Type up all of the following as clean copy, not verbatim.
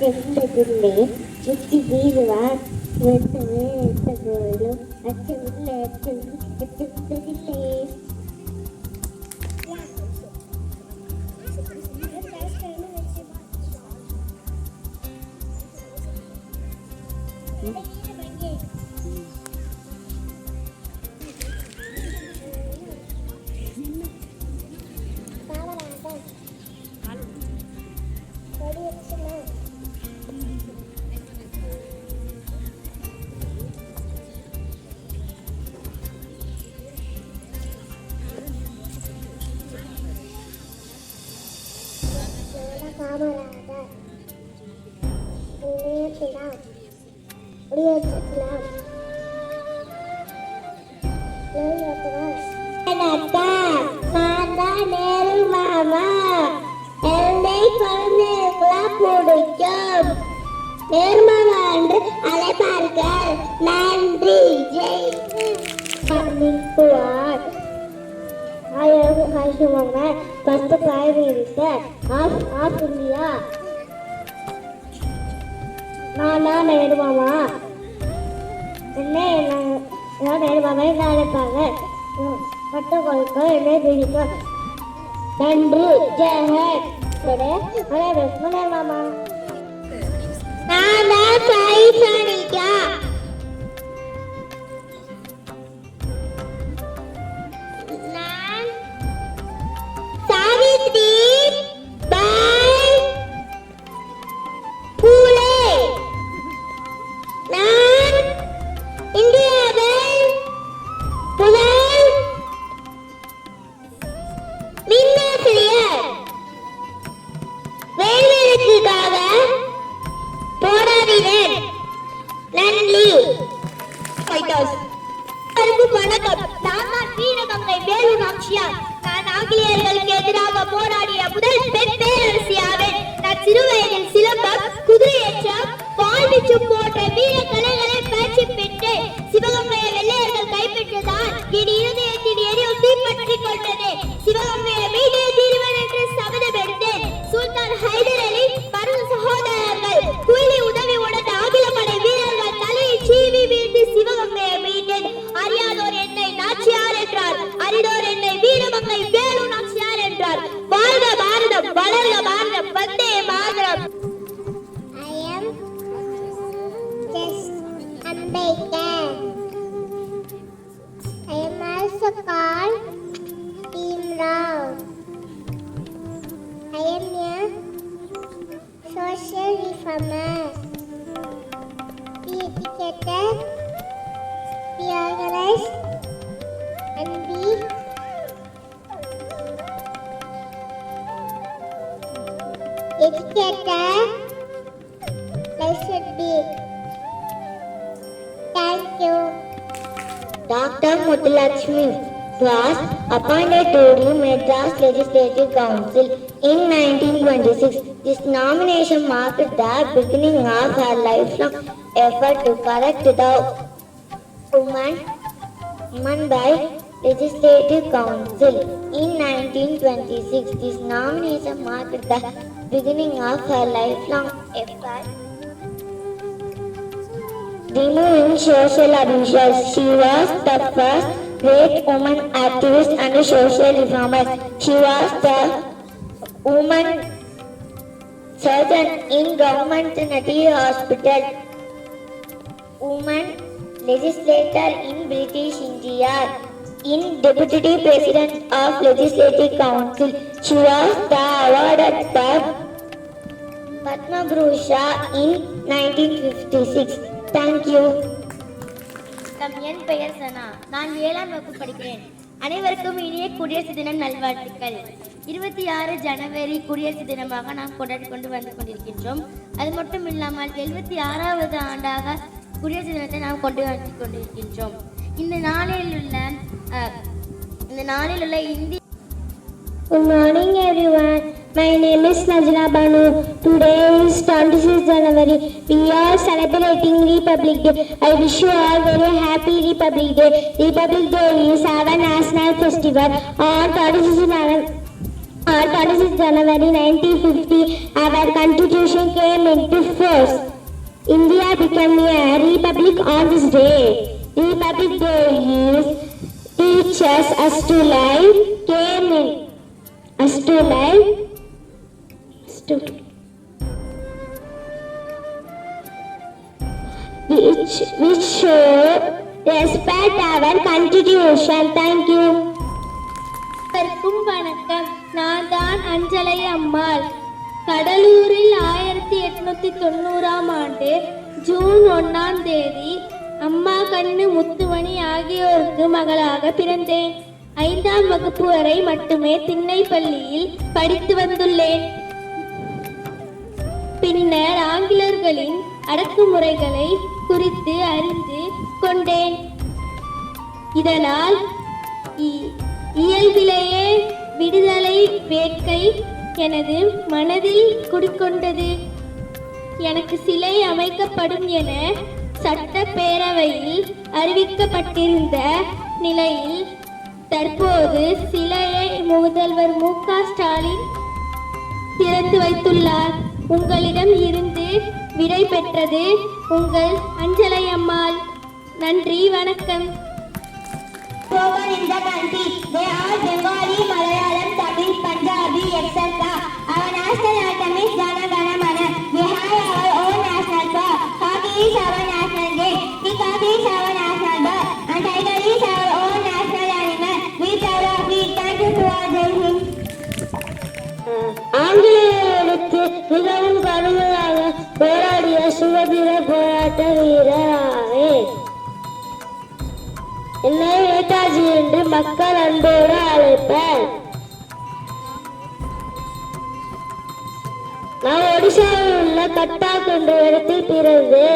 சென்றதுள்ளே சுற்றி வீழ்வார் வெட்டவே எட்டகோலும் அச்சமுள்ள அச்சதில்லை. அழைப்பார்கள். நன்றி. பத்து காய்கறி ஆஃப் இந்தியா நான் தான் நேருமாமா என்ன நேருமாமா என்ன அழைப்பாங்க. பட்ட கொழுக்க என்ன பிடிக்கும். நன்றி. மாமா நான் சனிக்கா நான் ஆங்கிலேயர்களுக்கு எதிராக போராடிய முதல் பெண் பேரரசியாவேன். நான் சிறுவயதில் சிலம்பம், குதிரையேற்றம், வாழ்வீச்சு போன்ற வீர கலைகளை பயிற்சி பெற்று சிவகங்கையை வெள்ளையர்கள் கைப்பற்றதால் என் இருதயத்தில் எரியும் தீப்பற்றிக் கொண்டது. சிவகங்கையை மீட்டே தீர்வேன் என்று சபதம் எடுத்தேன். சுல்தான் ஹைதர் அலி, மருது சகோதரர்கள், குயிலி உதவியுடன் ஆங்கில படை வீரர்கள் தலையை சீவி வீழ்ந்து சிவகங்கையை மீட்டேன். அறியாதோர் என்னை நாச்சியார் என்றார், அறிதோர் என்னை வீரமங்கை வேலு நாச்சியார் என்றார். வாழ்க பாரதம், வளர்க பாரதம், Vande Mataram. I am just Ambedkar. I am also called Bhim Rao. I am a social reformer. Be educated, be organized, and be educated. Life should be. Thank you. Dr. Muthulakshmi was appointed to the Madras Legislative Council in 1926. This nomination marked the beginning of her lifelong effort to correct the woman by Legislative Council. In 1926, this nomination marked the beginning of her lifelong effort removing social abuses. She was the first great woman activist and social reformer. She was the woman surgeon in government Nati Hospital, woman legislator in British India, in Deputy President of Legislative Council. She was the awarded the Padma Bhushan in 1956. Thank you. என் பெயர் சனா. நான் 7ஆம் வகுப்பு படிக்கிறேன். அனைவருக்கும் இனிய குடியரசு தினம் நல்வாழ்த்துக்கள். 26 ஜனவரி குடியரசு தினமாக நாம் கொண்டாடி கொண்டு வந்து கொண்டிருக்கின்றோம். அது மட்டும் இல்லாமல் 76வது ஆண்டாக குடியரசு தினத்தை நாம் கொண்டு வந்து கொண்டிருக்கின்றோம். இந்த நாளில் உள்ள இந்திய Good morning everyone. My name is Najla Banu. Today is 26 January. We are celebrating Republic Day. I wish you all very happy Republic Day. Republic Day is our national festival. On On 26 January 1950, our constitution came into force. India became a republic on this day. Republic Day is teaches us to live, came in us to live, which show respect our constitution. Thank you. வணக்கம். நான் தான் அஞ்சலை அம்மாள். கடலூரில் 1890ஆம் ஆண்டு June 1ஆம் தேதி அம்மா கண்ணு முத்துமணி ஆகியோருக்கு மகளாக பிறந்தேன். 5ஆம் வகுப்பு வரை மட்டுமே திண்ணைப்பள்ளியில் படித்து வந்துள்ளேன். பின்னர் ஆங்கிலேயர்களின் அடக்குமுறைகளை குறித்து அறிந்து கொண்டேன். இதனால் இயல்பிலேயே விடுதலை வேட்கை எனது மனதில் குடிக்கொண்டது. எனக்கு சிலை அமைக்கப்படும் என சட்டப்பேரவையில் அறிவிக்கப்பட்டிருந்த நிலையில் தற்போது சிலையை முதல்வர் மு.க. ஸ்டாலின் திறந்து வைத்துள்ளார். உங்களிடம் இருந்து விடை பெற்றது உங்கள் அஞ்சலை அம்மாள். நன்றி, வணக்கம். Spoken in the country, they are Bengali, Malayalam, Tamil, Punjabi, etc. Our national anthem is Jana Gana Mana. We have our own national song. Hockey is our national game. Peacock is our national bird. And tiger is our own national animal. We proud of it. Thank you to our Jai Hind. ஆங்கிலேயர்களுக்கு மிகவும் கடுமையாக போராடிய சுதந்திர போராட்ட வீரராவே. என்னை நேதாஜி என்று மக்கள் அன்போடு அழைப்பர். நான் ஒடிசாவில் உள்ள கட்டாக் என்ற இடத்தில் பிறந்து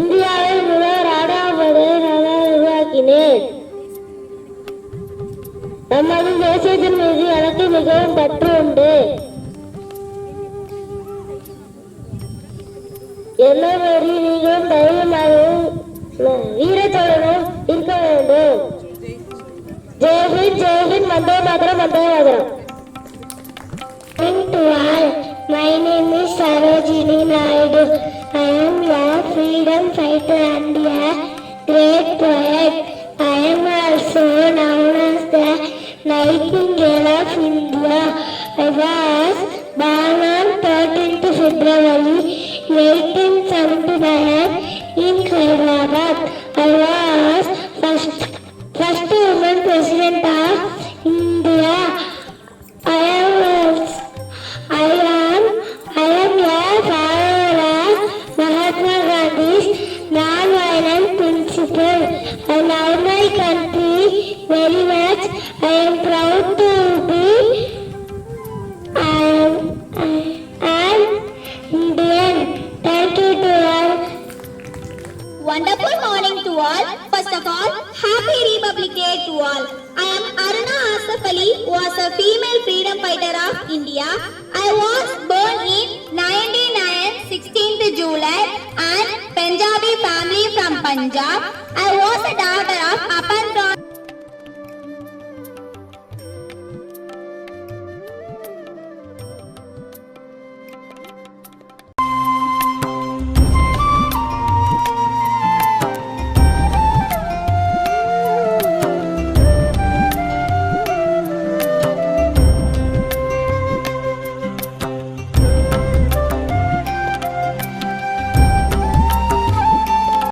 இந்தியாவில் முதல் ராடாபடை நான் உருவாக்கினேன். நமது தேசத்தின் மீது எனக்கு மிகவும் பற்று உண்டு. எல்லோரும் நீங்களும் தைரியமாகவும் வீரத்தோடனும் இருக்க வேண்டும். ஜெய்ஹிந்த், ஜெய்ஹிந்த், Vande Mataram, Vande Mataram. To all, my name is Sarojini Naidu. I am a freedom fighter and a great poet. I am also known as the Nightingale of India. I was born on 13th February 1879 in Hyderabad. I was first woman president of India. I am a follower of Mahatma Gandhi's non-violent principle. I love my country very much. I am proud to be an Indian. Thank you to all. Wonderful morning to all. First of all, Happy Republic Day to all. I am Aruna Asaf Ali, was a female freedom fighter of India. I was born in 16th July and Punjabi family from Punjab. I was a daughter of Apan